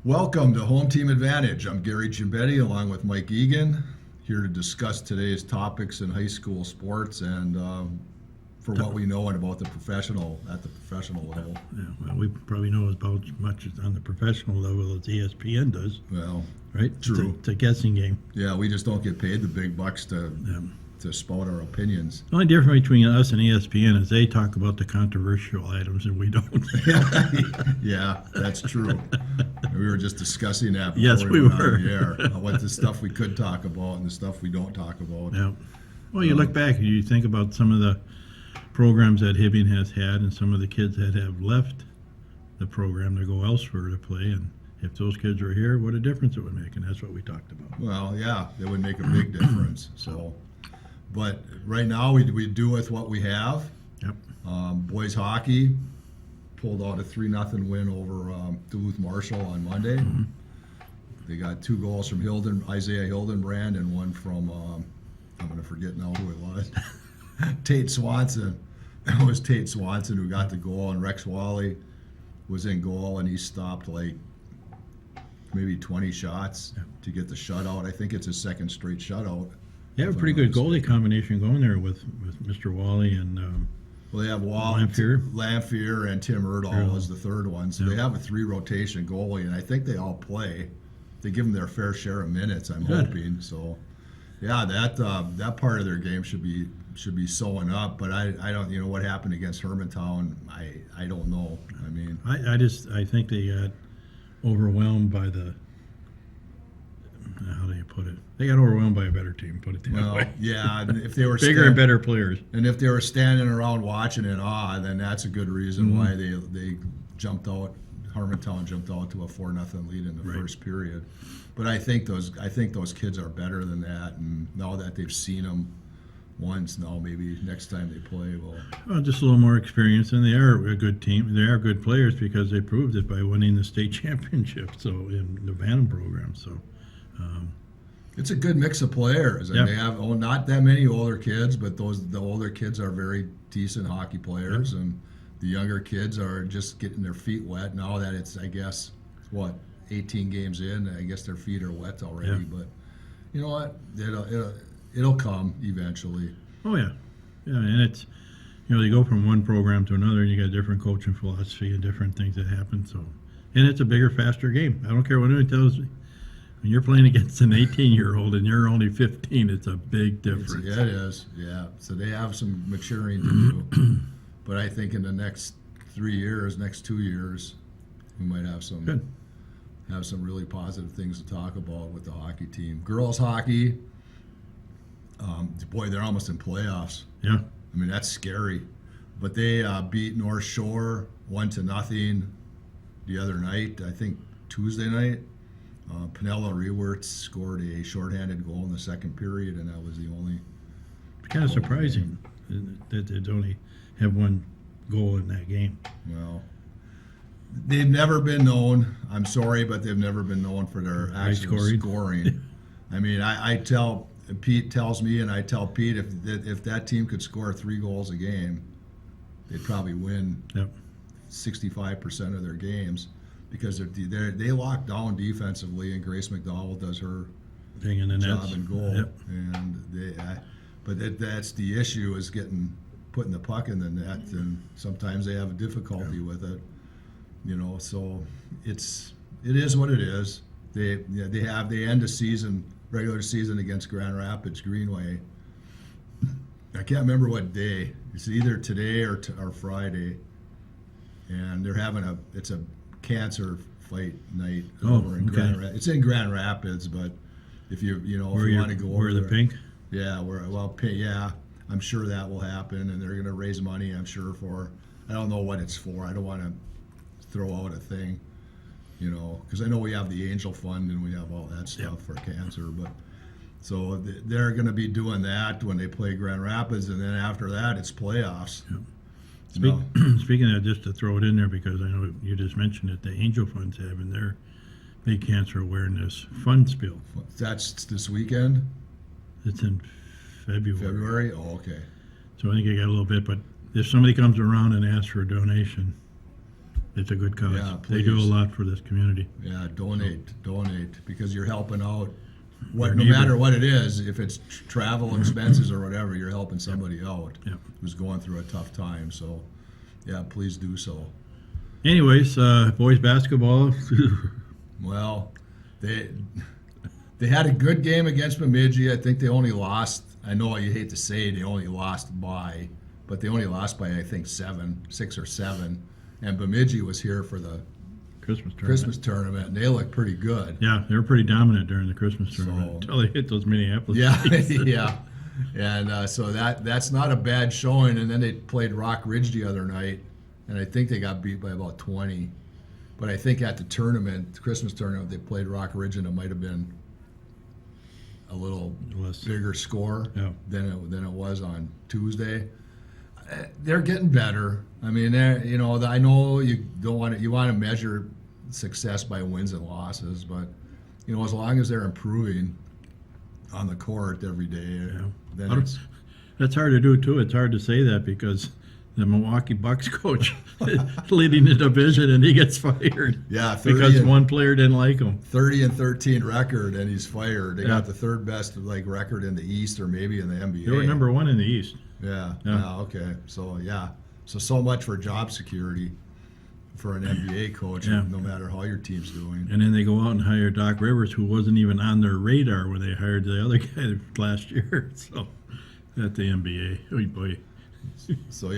Welcome to Home Team Advantage. I'm Gary Gimbetti along with Mike Egan, here to discuss today's topics in high school sports and for what we know and about the professional level. Yeah, well, we probably know about as much on the professional level as ESPN does, Well, right? true. It's a guessing game. Yeah, we just don't get paid the big bucks to spout our opinions. The only difference between us and ESPN is they talk about the controversial items and we don't. Yeah, that's true. We were just discussing that before Yes, we went on were. the air, what the stuff we could talk about and the stuff we don't talk about. Yeah. Well, you look back and you think about some of the programs that Hibbing has had and some of the kids that have left the program to go elsewhere to play. And if those kids were here, what a difference it would make. And that's what we talked about. Well, yeah, it would make a big difference. So, but right now we do with what we have. Yep. Boys hockey pulled out a 3-0 win over Duluth Marshall on Monday. Mm-hmm. They got 2 goals from Isaiah Hildenbrand and one from I'm going to forget now who it was. Tate Swanson. It was Tate Swanson who got the goal, and Rex Wally was in goal, and he stopped like maybe 20 shots to get the shutout. I think it's his second straight shutout. You have a pretty good goalie combination going there with Mr. Wally and Well, they have Lamphere and Tim Erdahl as the third one. So they have a 3-rotation goalie, and I think they all play. They give them their fair share of minutes, I'm hoping. So, yeah, that part of their game should be sewing up. But I don't, what happened against Hermantown, I don't know. I mean, I think they got overwhelmed by how do you put it? They got overwhelmed by a better team, put it that way. Yeah, and if they were bigger and better players. And if they were standing around watching in awe, then that's a good reason why they jumped out. Harmontown jumped out to a 4-0 lead in the first period. But I think those kids are better than that, and now that they've seen them once, now maybe next time they play, well, just a little more experience, and they are a good team. They are good players because they proved it by winning the state championship. So in the Bantam program, so. It's a good mix of players, and they have not that many older kids, but the older kids are very decent hockey players, and the younger kids are just getting their feet wet now that it's, I guess, 18 games in. I guess their feet are wet already, but you know what? It'll come eventually. Oh yeah, and it's they go from one program to another, and you got different coaching philosophy and different things that happen. So, and it's a bigger, faster game. I don't care what anyone tells me. When you're playing against an 18-year-old and you're only 15, it's a big difference. Yeah, it is. Yeah, so they have some maturing to do. But I think in the next 2 years, we might have some really positive things to talk about with the hockey team. Girls hockey, boy, they're almost in playoffs. Yeah. I mean, that's scary. But they beat North Shore 1-0 the other night, I think Tuesday night. Penella Rewerts scored a shorthanded goal in the second period, and that was the only. Kind of surprising that they'd only have one goal in that game. Well, they've never been known. I'm sorry, but they've never been known for their actual scoring. I mean, Pete tells me, and I tell Pete, if that team could score 3 goals a game, they'd probably win 65% of their games. Because they lock down defensively, and Grace McDowell does her thing in the job and goal. Yep. And that's the issue, is putting the puck in the net, and sometimes they have a difficulty with it. So it is what it is. They end the regular season against Grand Rapids Greenway. I can't remember what day. It's either today or Friday, and they're having it's a cancer fight night over in Grand Rapids. It's in Grand Rapids, but if you want to go over the there, pink. Yeah, I'm sure that will happen, and they're going to raise money, I'm sure, for, I don't know what it's for. I don't want to throw out a thing, because I know we have the Angel Fund and we have all that stuff for cancer, but so they're going to be doing that when they play Grand Rapids, and then after that it's playoffs. Yeah. Speaking of, just to throw it in there, because I know you just mentioned it, the Angel Fund's having their big cancer awareness fund spill. That's this weekend? It's in February. February? Oh, okay. So I think I got a little bit, but if somebody comes around and asks for a donation, It's a good cause. Yeah, They do a please. lot for this community. Yeah, donate, because you're helping out. Your No neighbor. matter what it is, if it's travel expenses or whatever, you're helping somebody out Yep. who's going through a tough time. So, yeah, please do so. Anyways, boys basketball. Well, they had a good game against Bemidji. I think they only lost. I know you hate to say they only lost by, but they only lost by I think 6 or 7. And Bemidji was here for the Christmas tournament. Christmas tournament, and they looked pretty good. Yeah, they were pretty dominant during the Christmas tournament So- until they hit those Minneapolis. Yeah, teams. yeah. And so that's not a bad showing. And then they played Rock Ridge the other night, and I think they got beat by about 20. But I think at the tournament, the Christmas tournament, they played Rock Ridge, and it might have been a little Less. bigger score Yeah. than it was on Tuesday. They're getting better. I mean, I know you don't want to. You want to measure success by wins and losses, but as long as they're improving on the court every day, then I don't- it's That's hard to do too. It's hard to say that because the Milwaukee Bucks coach is leading the division and he gets fired. yeah, 30 Because and, one player didn't like him. 30-13 record, and he's fired. They Yeah. got the third best record in the East, or maybe in the NBA. They were number 1 in the East. Yeah. Yeah. Yeah. Okay. So much for job security for an NBA coach, Yeah. no matter how your team's doing. And then they go out and hire Doc Rivers, who wasn't even on their radar when they hired the other guy last year. So at the NBA. Oh boy. So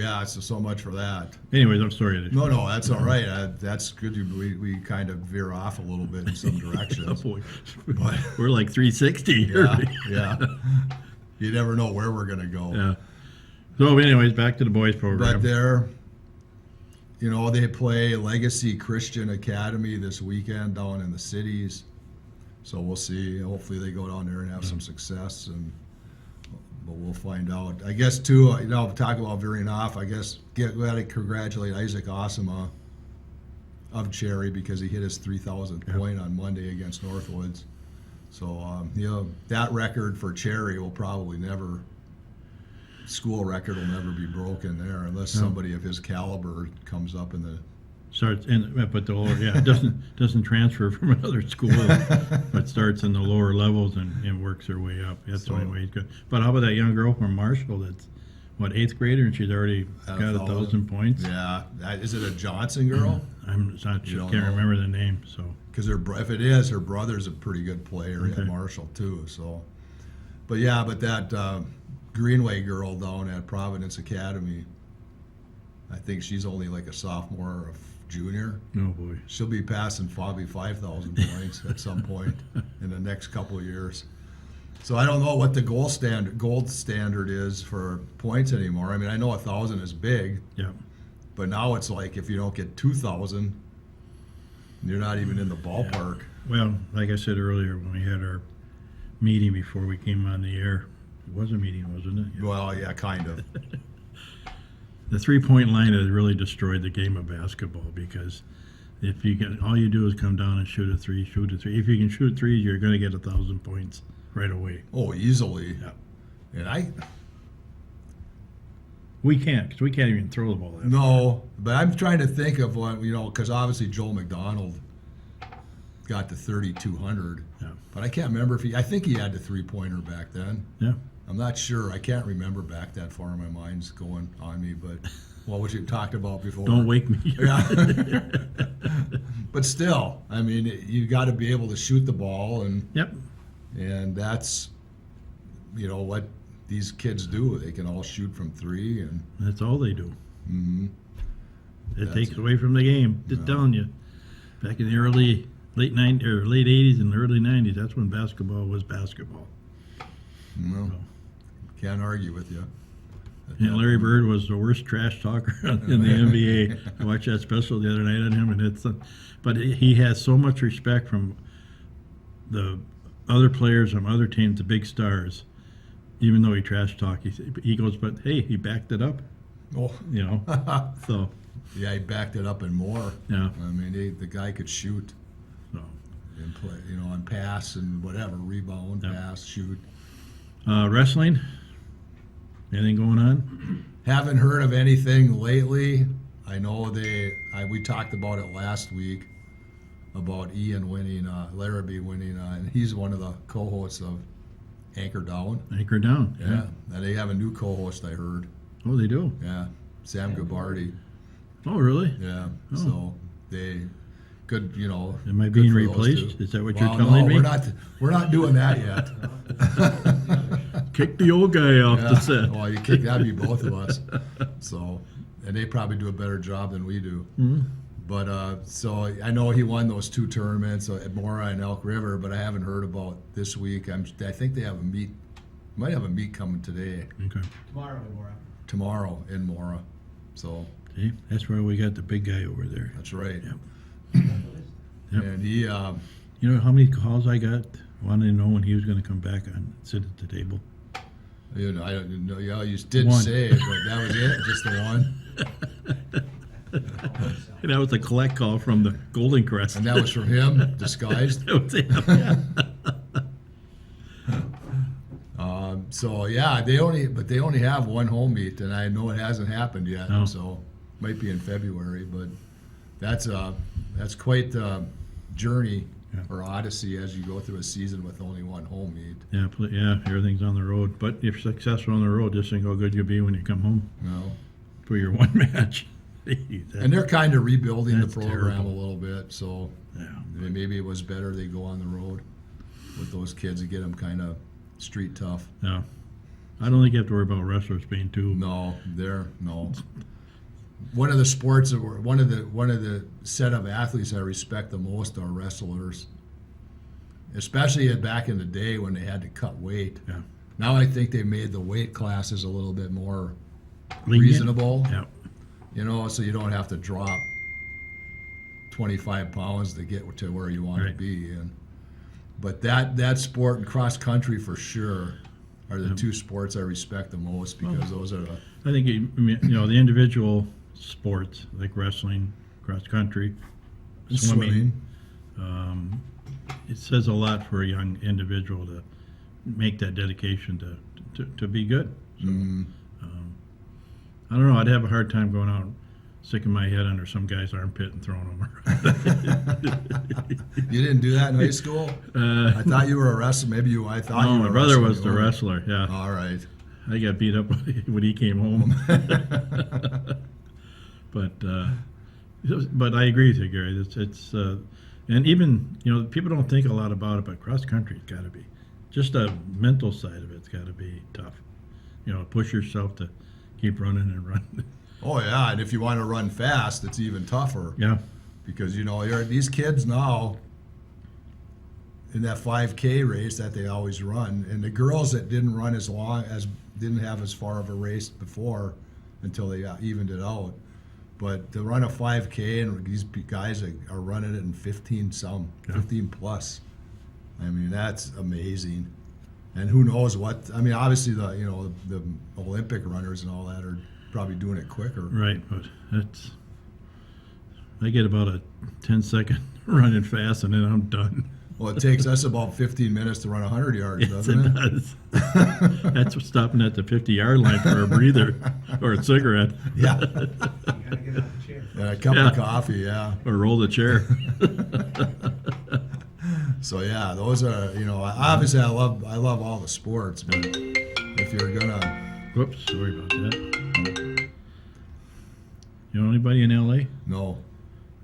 much for that. Anyways, I'm sorry. No, that's all right. That's good. We kind of veer off a little bit in some Oh directions. boy. But- We're like 360 here. Yeah. You never know where we're gonna go. Yeah. So anyways, back to the boys program. But they play Legacy Christian Academy this weekend down in the cities. So we'll see. Hopefully they go down there and have some success, but we'll find out. I guess too, talk about veering off. I guess we got to congratulate Isaac Osama of Cherry because he hit his 3,000th point on Monday against Northwoods. So that record for Cherry will probably never. School record will never be broken there unless somebody of his caliber comes up in the. Starts in, but the lower, it doesn't transfer from another school, but starts in the lower levels and works their way up. That's the only way he's good. But how about that young girl from Marshall that's, 8th grader, and she's already got 1,000 points? Yeah, is it a Johnson girl? I'm not You sure, don't can't know? remember the name, so. Because if it is, her brother's a pretty good player Okay. at Marshall too. So, but that Greenway girl down at Providence Academy, I think she's only like a sophomore or a junior. Oh boy. She'll be passing probably 5,000 points at some point in the next couple of years. So I don't know what the gold standard is for points anymore. I mean, I know 1,000 is big, Yeah. but now it's like if you don't get 2,000, you're not even in the ballpark. Well, like I said earlier, when we had our meeting before we came on the air, it was a meeting, wasn't it? Yeah. Well, yeah, kind of. The 3-point line has really destroyed the game of basketball because if you get, all you do is come down and shoot a three. If you can shoot threes, you're going to get 1,000 points right away. Oh, easily. Yeah. And We can't, because we can't even throw the ball. That no, but I'm trying to think of what, because obviously Joel McDonald got to 3,200. Yeah. But I can't remember I think he had the 3-pointer back then. Yeah. I'm not sure. I can't remember back that far. My mind's going on me, but what you talked about before. Don't wake me. Yeah. But still, I mean, you got to be able to shoot the ball, Yep. and that's, what these kids do. They can all shoot from 3, and That's all they do. mhm. It That's takes it. away from the game. Just Yeah. telling you. Back in the late 80s and the early 90s, that's when basketball was basketball. No, can't argue with you. And Larry Bird was the worst trash talker in the NBA. I watched that special the other night on him, and but he has so much respect from the other players from other teams, the big stars. Even though he trash talk, he goes, but hey, he backed it up, Oh, So yeah, he backed it up and more. yeah, I mean, the guy could shoot so and play, on pass and whatever, rebound, Yeah. pass, shoot. Wrestling. Anything going on? Haven't heard of anything lately. I know we talked about it last week about Ian winning, Larrabee winning, and he's one of the co-hosts of Anchor Down. Anchor Down. Yeah. And they have a new co-host, I heard. Oh, they do. Yeah. Sam Gabarty. Oh, really? Yeah. Oh. So they could, you know. Am I good being for those replaced? two. Is that what Well, you're telling no, me? We're not doing that yet. Kick the old guy off Yeah. the set. Well, that'd be both of us. So, and they probably do a better job than we do. Mhm. But so I know he won those two tournaments at Mora and Elk River, but I haven't heard about this week. I think they have a meet. Might have a meet coming today, Okay. tomorrow in Mora. So See, that's why we got the big guy over there. that's right. Yep. Yep. And he, You know how many calls I got wanting to know when he was going to come back and sit at the table? you know, I don't know. Yeah, you did One. say it, but that was it. Just the one. And that was a collect call from the Golden Crest. And that was from him, disguised. That was him, yeah. So yeah, they only have one home meet, and I know it hasn't happened yet. No. So might be in February, but that's quite a journey Yeah. or odyssey as you go through a season with only one home meet. Yeah, everything's on the road. But if you're successful on the road, just think how good you'll be when you come home You know, for your one match. and they're kind of rebuilding the That's program terrible. a little bit, so Yeah. maybe it was better they go on the road with those kids and get them kind of street tough. No. I don't think you have to worry about wrestlers being too. No, no. One of the sports that one of the set of athletes I respect the most are wrestlers, especially back in the day when they had to cut weight. Yeah. Now I think they made the weight classes a little bit more Lenient. reasonable. Yeah. You know, so you don't have to drop 25 pounds to get to where you want Right. to be. But that sport and cross country for sure are the two sports I respect the most because those are the I think the individual sports like wrestling, cross country, swimming. It says a lot for a young individual to make that dedication to be good. So, I don't know. I'd have a hard time going out, sticking my head under some guy's armpit and throwing him around. You didn't do that in high school? I thought you were a wrestler. Maybe you. I thought. No, you were my a brother wrestler. was the wrestler. Yeah, All right. I got beat up when he came home. But I agree with you, Gary. It's and even people don't think a lot about it, but cross country's got to be just a mental side of it's got to be tough. Push yourself to keep running and running. Oh yeah, and if you want to run fast, it's even tougher Yeah, because these kids now in that 5K race that they always run, and the girls that didn't have as far of a race before until they evened it out. But to run a 5K and these guys are running it in 15 plus. I mean, that's amazing. And who knows what? I mean, obviously the Olympic runners and all that are probably doing it quicker. right. But I get about a 10-second running fast and then I'm done. Well, it takes us about 15 minutes to run 100 yards, Yes, doesn't it it? does. That's what's stopping at the 50-yard line for a breather or a cigarette. Yeah. You gotta get out the chair. And a cup Yeah. of coffee, yeah. Or roll the chair. So yeah, those are obviously I love all the sports, but if you're gonna Whoops, sorry about that. You know anybody in L.A.? no,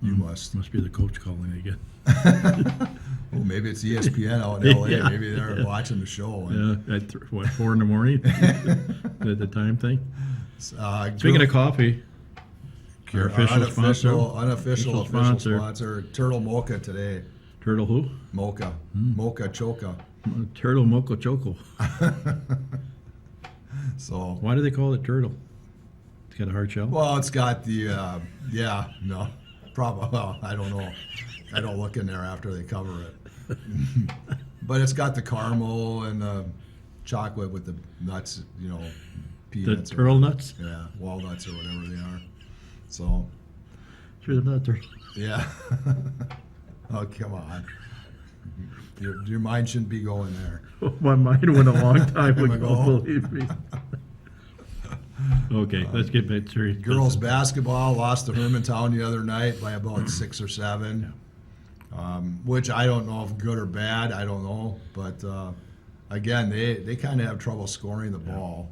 you must. Must be the coach calling again. Well, maybe it's ESPN out in LA. Yeah. Maybe they're watching the show. And, Yeah, at 4 in the morning? At the time thing? Speaking group- of coffee, our our official unofficial Official sponsor. sponsor, Turtle Mocha today. Turtle who? Mocha, Mocha Choca. Turtle Moco Choco. So Why do they call it turtle? It's got a hard shell? well, it's got the probably. Well, I don't know. I don't look in there after they cover it. But it's got the caramel and the chocolate with the nuts, the peanuts. turtle nuts? Yeah, walnuts or whatever they are. So, Sure, they're not turtle. yeah. Oh, come on. Your mind shouldn't be going there. My mind went a long time Time ago, ago. believe me. Okay, let's get back serious. Girls basketball lost to Hermantown the other night by about 6 or 7, which I don't know if good or bad. I don't know, but again, they kind of have trouble scoring the ball,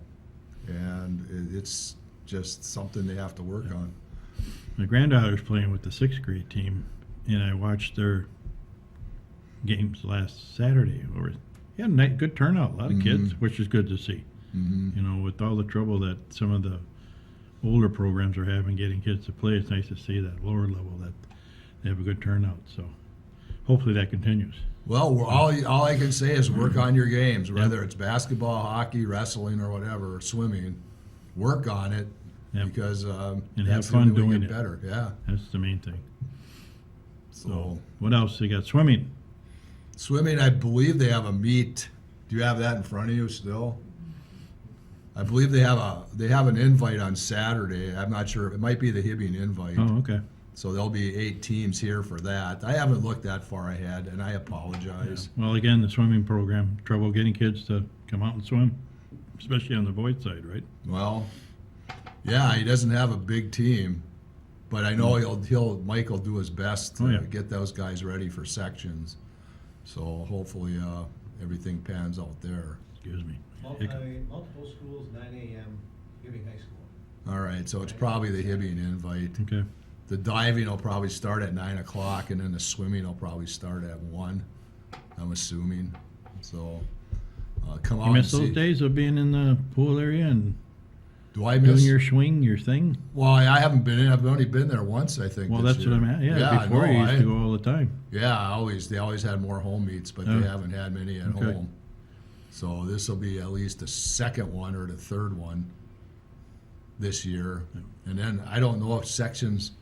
and it's just something they have to work on. My granddaughter's playing with the 6th grade team, and I watched their games last Saturday. Yeah, good turnout, a lot of kids, which is good to see. Mm-hmm. You know, with all the trouble that some of the older programs are having getting kids to play, it's nice to see that lower level that they have a good turnout. So hopefully that continues. Well, all I can say is work on your games, whether it's basketball, hockey, wrestling, or whatever, or swimming. Work on it because and that's have the fun only way doing to get it. better. Yeah. That's the main thing. So What else? They got swimming. swimming, I believe they have a meet. Do you have that in front of you still? I believe they have an invite on Saturday. I'm not sure. It might be the Hibbing invite. Oh, okay. So there'll be 8 teams here for that. I haven't looked that far ahead, and I apologize. Well, again, the swimming program, trouble getting kids to come out and swim, especially on the boys' side, right? Well, yeah, he doesn't have a big team, but I know Mike will do his best to get those guys ready for sections. So hopefully everything pans out there. Excuse me. Multiple schools, 9 a.m., Hibbing High School. All right, so it's probably the Hibbing invite. Okay. The diving will probably start at 9 o'clock, and then the swimming will probably start at 1, I'm assuming. So come out You and miss those see. days of being in the pool area and Do I doing miss? your swing, your thing? Well, I haven't been in. I've only been there once, I think. Well, this that's year. what I'm at. Yeah, before no, you used to go all the time. Yeah, they always had more home meets, but Oh. they haven't had many at Okay. home. So this will be at least the second one or the third one this year. And then I don't know if sections.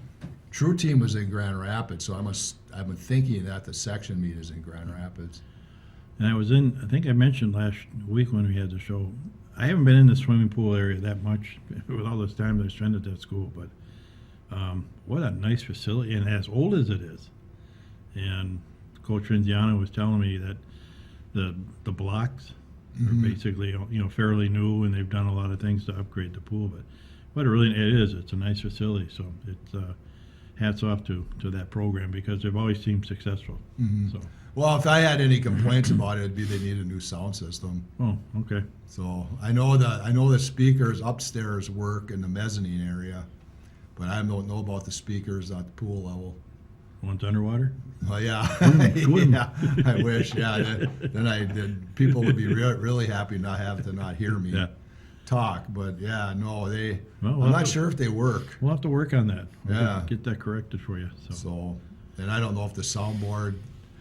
True Team was in Grand Rapids, so I've been thinking that the section meet is in Grand Rapids. And I think I mentioned last week when we had the show, I haven't been in the swimming pool area that much with all this time that I spent at that school, but what a nice facility, and as old as it is. And Coach Renziano was telling me that the blocks are basically fairly new, and they've done a lot of things to upgrade the pool. But what it's a nice facility. So it's hats off to that program because they've always seemed successful. So Well, if I had any complaints about it, it'd be they need a new sound system. oh, okay. So I know the speakers upstairs work in the mezzanine area, but I don't know about the speakers at the pool level. One's underwater. Well, yeah, Swim. yeah. I wish. Yeah, people would be really happy not hear me Yeah. talk. But yeah, no, Well, I'm we'll not have to- sure if they work. We'll have to work on that. Yeah. Get that corrected for you. So So, and I don't know if the soundboard.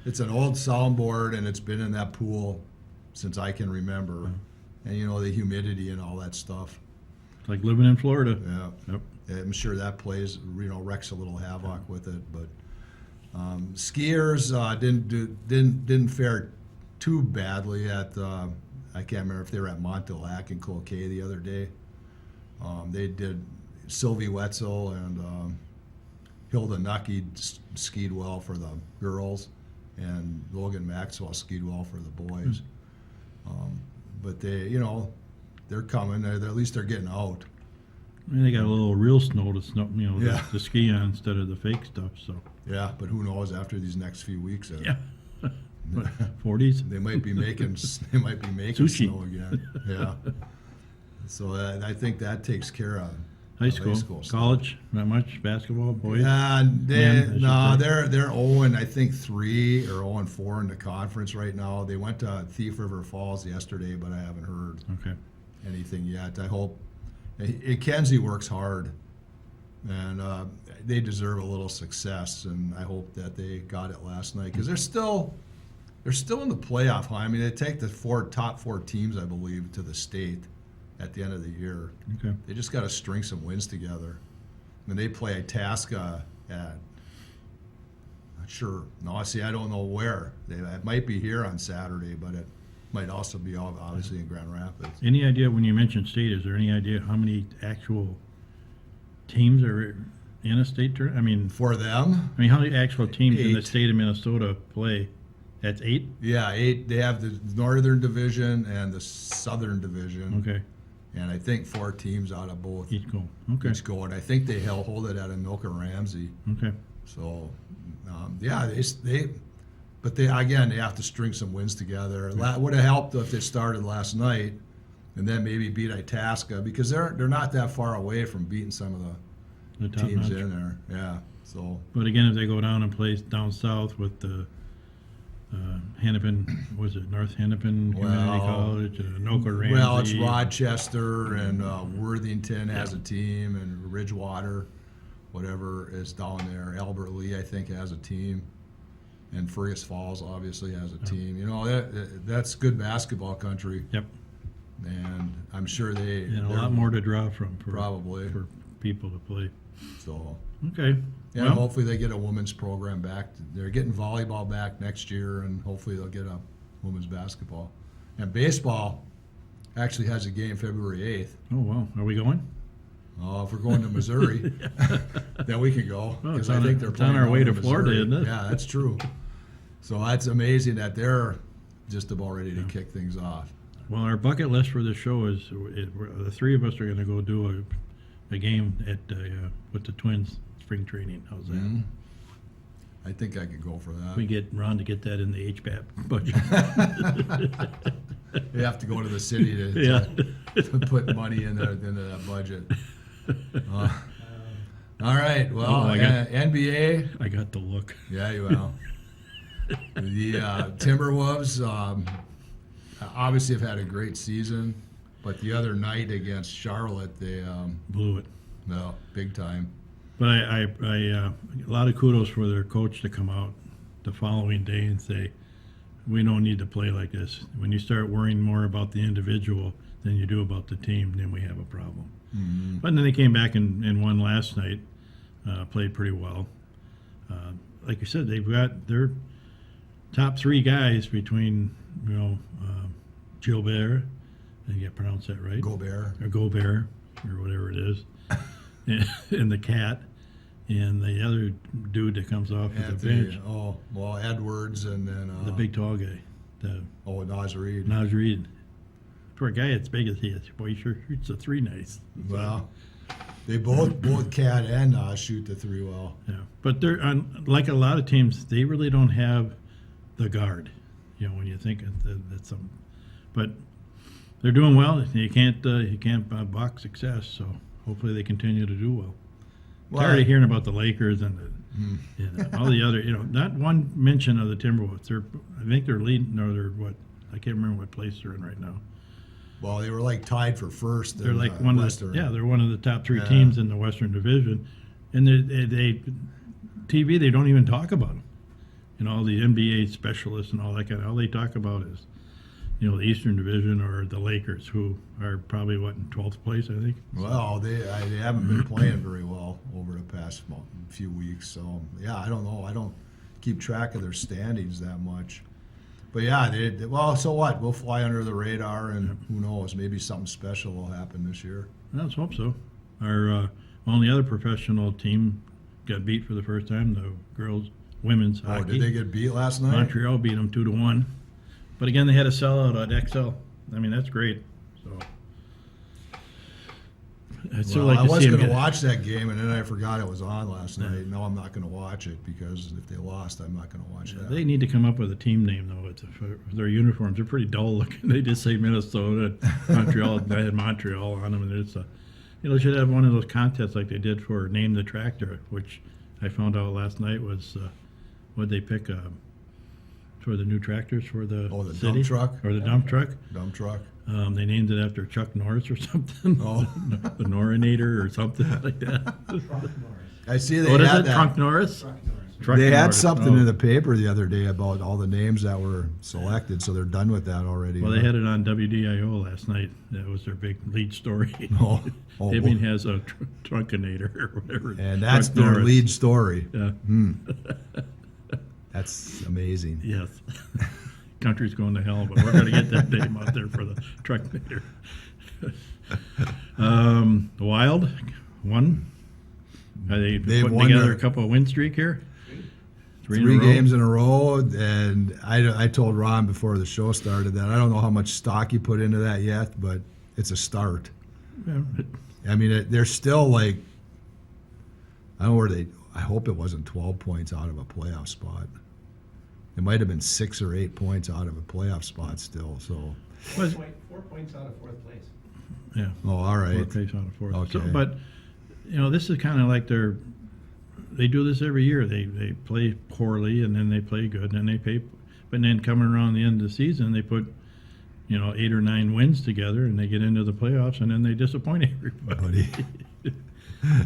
It's an old soundboard, and it's been in that pool since I can remember. And the humidity and all that stuff. it's like living in Florida. Yeah. Yep. I'm sure that plays, wrecks a little havoc with it. But skiers didn't fare too badly at. I can't remember if they were at Montillac and Cloquet the other day. They did. Sylvie Wetzel and Hilda Nucky skied well for the girls, and Logan Maxwell skied well for the boys. But they're coming. At least they're getting out. I mean, they got a little real snow to Yeah. to ski on instead of the fake stuff. So Yeah, but who knows after these next few weeks? yeah, 40s. They might be making Sushi. snow again. Yeah. So I think that takes care of High school, stuff. college, not much basketball, boys. Yeah, Men, I should say. they're 0-3 or 0-4 in the conference right now. They went to Thief River Falls yesterday, but I haven't heard Okay. anything yet. I hope. Kenzie works hard, and they deserve a little success, and I hope that they got it last night because they're still in the playoff hunt. I mean, they take the top four teams, I believe, to the state at the end of the year. Okay. They just got to string some wins together. And they play Itasca at, not sure. No, see, I don't know where. It might be here on Saturday, but it might also be obviously in Grand Rapids. Any idea when you mentioned state? Is there any idea how many actual teams are in a state tournament? For them, How many actual teams in the 8. state of Minnesota play? That's 8. yeah, 8. They have the Northern Division and the Southern Division. Okay. and I think 4 teams out of both Each goal. Okay. each go, and I think they hold it at Anoka Ramsey. Okay. So, yeah, but they again, they have to string some wins together. Would have helped if they started last night, and then maybe beat Itasca, because they're not that far away from beating some of The the top teams notch. in there. Yeah. So, But again, if they go down and play down south with the Hennepin, was it North Hennepin Community Well, College, Anoka Ramsey? well, it's Rochester and Worthington has a team, and Ridgewater, whatever is down there. Albert Lee, I think, has a team, and Fergus Falls obviously has a team. You know, that's good basketball country, Yep. and I'm sure they And a they're- lot more to draw from probably. for people to play. So, Okay. yeah, Well, hopefully they get a women's program back. They're getting volleyball back next year, and hopefully they'll get a women's basketball. And baseball actually has a game February 8th. oh, wow. Are we going? Oh, if we're going to Missouri, then we can go, Well, because it's I on think our- they're it's on playing our down way in to Florida, Missouri. isn't it? Yeah, that's true. So that's amazing that they're just about ready to kick things off. Well, our bucket list for this show is the 3 of us are going to go do a game at with the Twins spring training. How's that? Mhm. I think I could go for that. We get Ron to get that in the HBAP budget. You have to go to the city to, Yeah. to put money into that budget. All right. Well, Oh, I got- NBA. I got the look. Yeah, you will. The Timberwolves obviously have had a great season, but the other night against Charlotte, they Blew it. no big time. But I a lot of kudos for their coach to come out the following day and say, we don't need to play like this. When you start worrying more about the individual than you do about the team, then we have a problem. Mm-hmm. But then they came back and won last night, played pretty well. Like you said, they've got their top 3 guys between, Gilbert, I think I pronounced that right, Gobert. or Gobert, or whatever it is, and the cat, and the other dude that comes off of the bench, Edwards, and then the big tall guy, the Naz Reid. Naz Reid. For a guy as big as he is, boy, he sure shoots a 3 nice. Well, they both Cat and Naz shoot the 3 well. Yeah, but they're like a lot of teams. They really don't have the guard. When you think that's some, but they're doing well. You can't box success. So hopefully they continue to do well. Tired of hearing about the Lakers and all the other. Not one mention of the Timberwolves. I think they're leading. Or they're what? I can't remember what place they're in right now. Well, they were like tied for first. They're in, like one Western. of the, they're one of the top 3 Yeah. teams in the Western Division, and they TV they don't even talk about them. All the NBA specialists and all that all they talk about is, the Eastern Division or the Lakers, who are probably in 12th place, I think. Well, they haven't been playing very well over the past few weeks. So yeah, I don't know. I don't keep track of their standings that much. But yeah, so what? We'll fly under the radar, and who knows? Maybe something special will happen this year. Let's hope so. Our only other professional team got beat for the first time. The women's Oh, hockey. did they get beat last night? Montreal beat them 2-1. But again, they had a sellout at XL. I mean, that's great. So I'd still Well, like I to was see them going to get. watch that game, and then I forgot it was on last night. No, I'm not going to watch it, because if they lost, I'm not going to watch that. They need to come up with a team name though. For their uniforms, they're pretty dull looking. They just say Minnesota, Montreal. They had Montreal on them, and it's they should have one of those contests like they did for Name the Tractor, which I found out last night was what they pick for the new tractors for the Oh, the city dump truck? or the dump truck. Dump truck. They named it after Chuck Norris or something. Oh. The Norinator or something like that. Trunk Norris. I see they What is had it? that. Trunk Norris? Trunk Norris. Truck They had Norris. something Oh. in the paper the other day about all the names that were selected, so they're done with that already. Well, they had it on WDIO last night. That was their big lead story. Oh, oh, Hibbing boy. has a Trunkinator or whatever. And that's Truck their Norris. lead story. Yeah. That's amazing. Yes. Country's going to hell, but we're going to get that name out there for the Trunkinator. The Wild won. Are they They've putting won together their- a couple of win streak here? Three in a row? games in a row, and I told Ron before the show started that I don't know how much stock he put into that yet, but it's a start. Yeah, I mean, they're still like, I don't know where I hope it wasn't 12 points out of a playoff spot. It might have been 6 or 8 points out of a playoff spot still, so. Was- 4 points out of fourth place. yeah. Oh, all right. Fourth place out of fourth. So, Okay. but this is kind of like they do this every year. They play poorly and then they play good and then they pay, but then coming around the end of the season they put 8 or 9 wins together and they get into the playoffs and then they disappoint everybody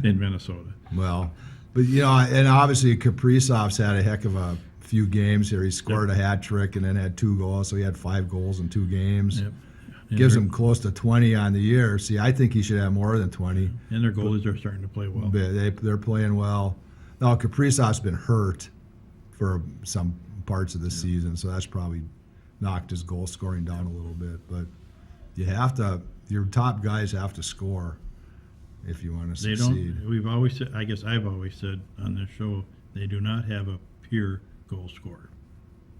in Minnesota. Well, but and obviously Kaprizov's had a heck of a few games here. He scored a hat trick and then had 2 goals, so he had 5 goals in 2 games. Yep. And Gives their- him close to 20 on the year. See, I think he should have more than 20. And their goalies are starting to play well. They're playing well. Now Kaprizov's been hurt for some parts of the season, so that's probably knocked his goal scoring down a little bit. But your top guys have to score if you want to They succeed. don't. We've always said. I guess I've always said on this show they do not have a pure goal scorer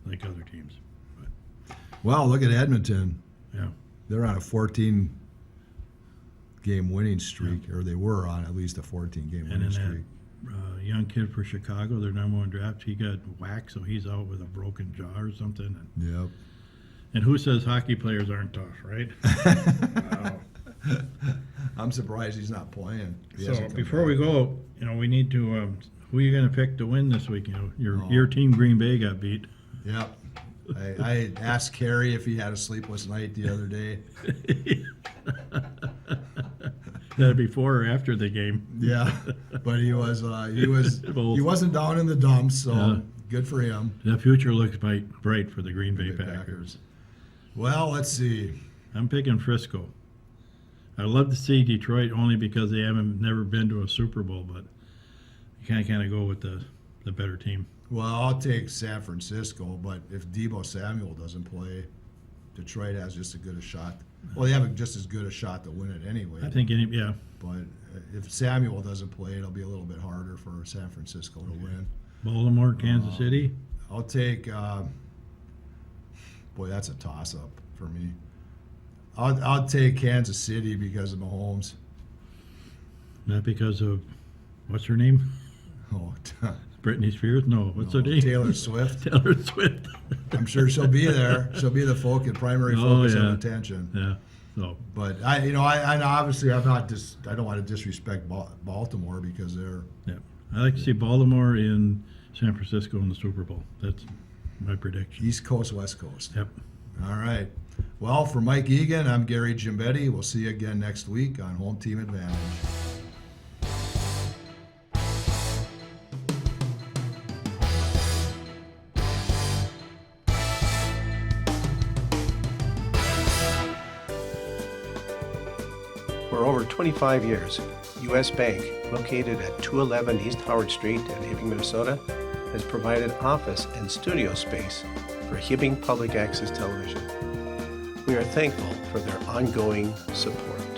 like other teams. But Well, look at Edmonton. yeah, They're on a 14-game winning streak, or they were on at least a 14-game and winning then streak. that young kid for Chicago, their #1 draft, he got whacked, so he's out with a broken jaw or something. Yep. And who says hockey players aren't tough, right? Wow. I'm surprised he's not playing. He So hasn't come before we back. go, we need to. Who are you going to pick to win this week? Oh. Your team, Green Bay, got beat. Yep. I asked Kerry if he had a sleepless night the other day. That before or after the game? Yeah, but he wasn't down in the dumps, so Yeah. good for him. The future looks bright for the Green Bay Bay Packers. Well, let's see. I'm picking Frisco. I'd love to see Detroit only because they never been to a Super Bowl, but you kind of go with the better team. Well, I'll take San Francisco, but if Deebo Samuel doesn't play, Detroit has just as good a shot. Well, they have just as good a shot to win it anyway. I think yeah. But if Samuel doesn't play, it'll be a little bit harder for San Francisco to win. Baltimore, Kansas City. I'll take. Boy, that's a toss-up for me. I'll take Kansas City because of Mahomes. Not because of what's her name? Oh, Britney Spears? No, what's her name? Taylor Swift. Taylor Swift. I'm sure she'll be there. She'll be the primary focus of attention. Yeah. So But I obviously I don't want to disrespect Baltimore because they're. yeah, I like to see Baltimore in San Francisco in the Super Bowl. That's my prediction. East Coast, West Coast. Yep. All right. Well, for Mike Egan, I'm Gary Gimbetti. We'll see you again next week on Home Team Advantage. For over 25 years, U.S. Bank, located at 211 East Howard Street in Hibbing, Minnesota, has provided office and studio space for Hibbing Public Access Television. We are thankful for their ongoing support.